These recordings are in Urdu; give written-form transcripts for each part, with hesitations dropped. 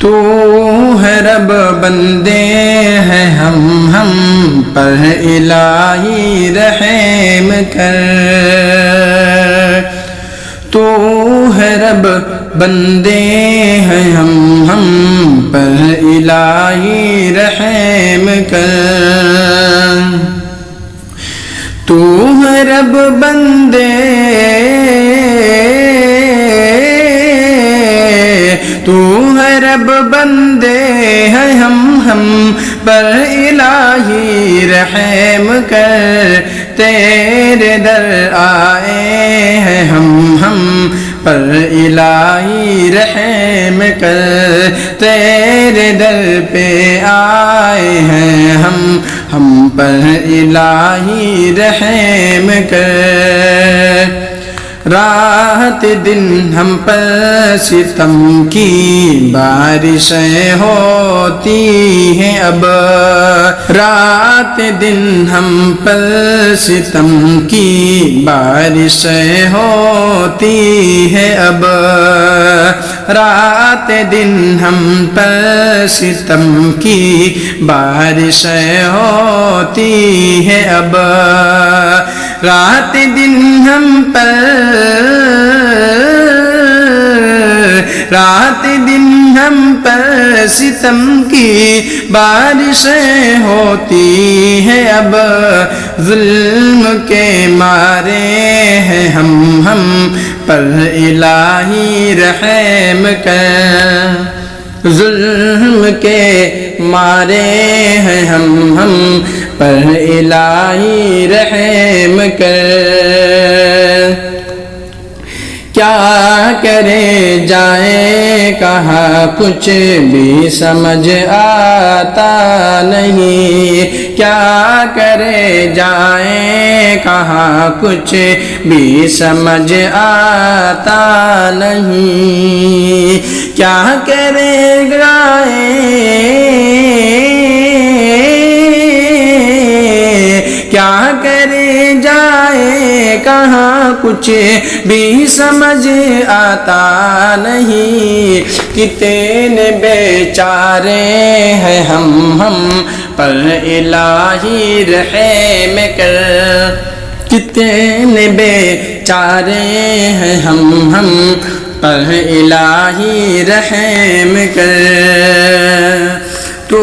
تو ہے رب بندے ہیں ہم پر الہی رحم کر، تو ہے رب بندے ہیں ہم پر الہی رحم کر، تو ہے رب بندے، تو ہے رب بندے ہیں ہم پر الہی رحم کر، تیرے در آئے ہیں ہم پر الہی رحم کر، تیرے در پہ آئے ہیں ہم پر الہی رحم کر، رات دن ہم پر ستم کی بارشیں ہوتی ہیں اب، رات دن ہم پر ستم کی بارشیں ہوتی ہیں اب، رات دن ہم پر ستم کی بارشیں ہوتی ہیں اب، رات دن ہم پر، رات دن ہم پر ستم کی بارشیں ہوتی ہیں اب، ظلم کے مارے ہیں ہم پر الہی رحم کر، ظلم کے مارے ہیں ہم پر الہی رحم کر، کیا کرے جائے کہاں کچھ بھی سمجھ آتا نہیں، کیا کرے جائے کہاں کچھ بھی سمجھ آتا نہیں، کیا کرے جائے، کیا کرے جائے کہاں کچھ بھی سمجھ آتا نہیں، کتنے بیچارے ہیں ہم پر الہی رحم کر، کتنے بیچارے ہیں ہم پر الہی رحم کر، تو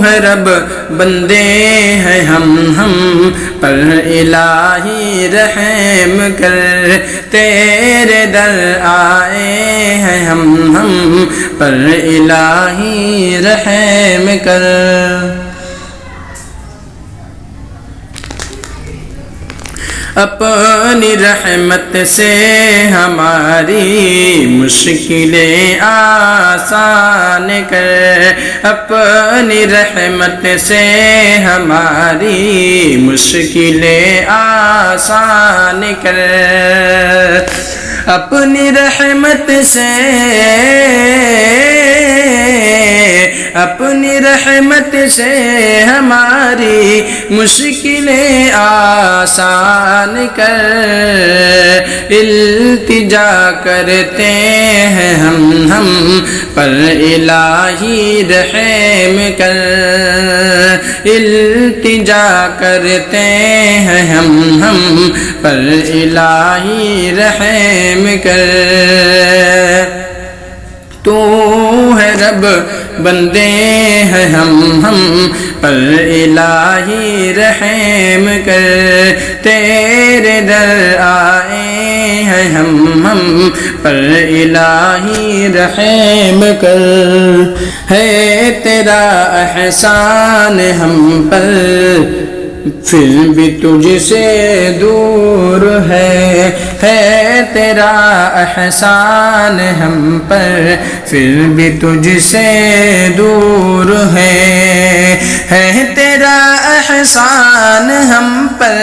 ہے رب بندے ہیں ہم پر الہی رحم کر، تیرے در آئے ہیں ہم پر الہی رحم کر، اپنی رحمت سے ہماری مشکلیں آسان کر، اپنی رحمت سے ہماری مشکلیں آسان کر، اپنی رحمت سے، اپنی رحمت سے ہماری مشکلیں آسان کر، التجا کرتے ہیں ہم پر الہی رحم کر، التجا کرتے ہیں ہم پر الہی رحم کر، تو ہے رب بندے ہیں ہم پر الہی رحم کر، تیرے در آئے ہیں ہم پر الہی رحم کر، ہے تیرا احسان ہم پر پھر بھی تجھ سے دور ہے تیرا احسان ہم پر پھر بھی تجھ سے دور ہے تیرا احسان ہم پر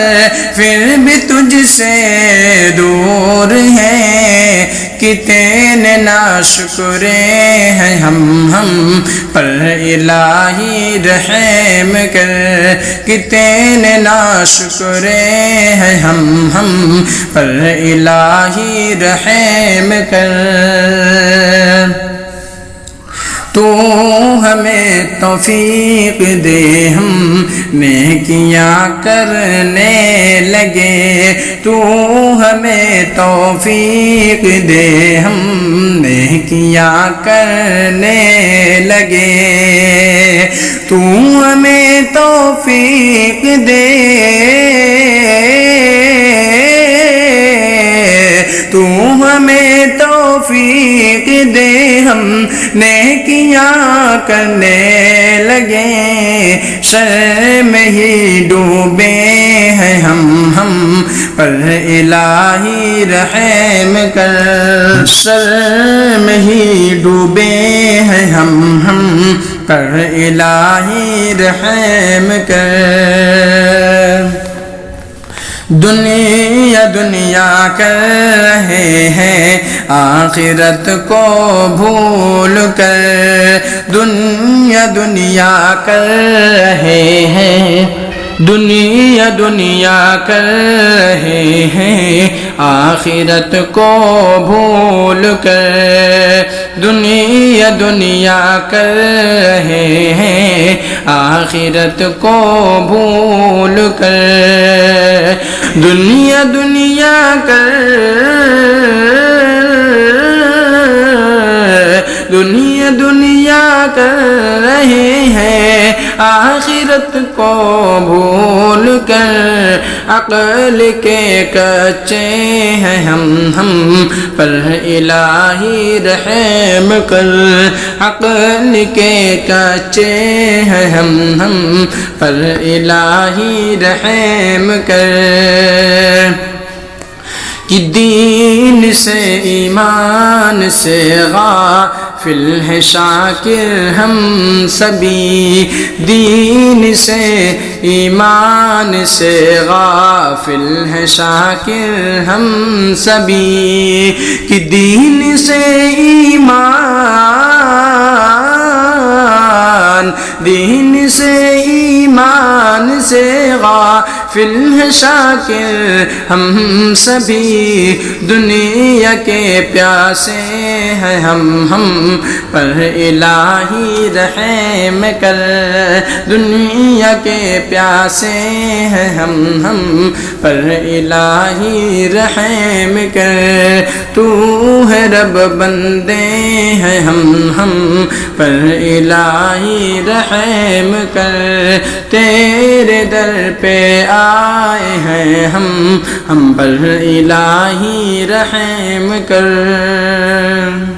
پھر بھی تجھ سے دور ہے، کتنے ناشکرے ہیں ہم پر الہی رحم کر، کتنے ناشکرے ہیں ہم پر الہی رحم کر، تو ہمیں توفیق دے ہم نیکیاں کرنے لگے، تو ہمیں توفیق دے ہم نیکیاں کرنے لگے، تو ہمیں توفیق دے، تو ہمیں توفیق دے ہم نیکیاں کرنے لگے، شر میں ہی ڈوبے ہیں ہم پر الہی رحم کر، شر میں ہی ڈوبے ہیں ہم پر الہی رحم کر، دنیا دنیا کر رہے ہیں آخرت کو بھول کر، دنیا دنیا کر رہے ہیں، دنیا دنیا کر رہے ہیں آخرت کو بھول کر، دنیا دنیا کر رہے ہیں آخرت کو بھول کر، دنیا دنیا کر، دنیا دنیا کر رہے ہیں آخرت کو بھول کر، عقل کے کچے ہیں ہم پر الہی رحم کر، عقل کے کچے ہیں ہم پر الہی رحم کر، کہ دین سے ایمان سے غافل ہے شاکر ہم سبھی، دین سے ایمان سے غافل ہے شاکر ہم سبھی، کہ دین سے ایمان، دین سے ایمان سے غافل ہے شاکر ہم سبھی، دنیا کے پیاسے ہیں ہم پر الہی رحم کر، دنیا کے پیاسے ہیں ہم پر الہی رحم کر، تو ہے رب بندے ہیں ہم پر الہی رحم کر، تیرے در پہ آئے ہیں ہم پر الہی رحم کر۔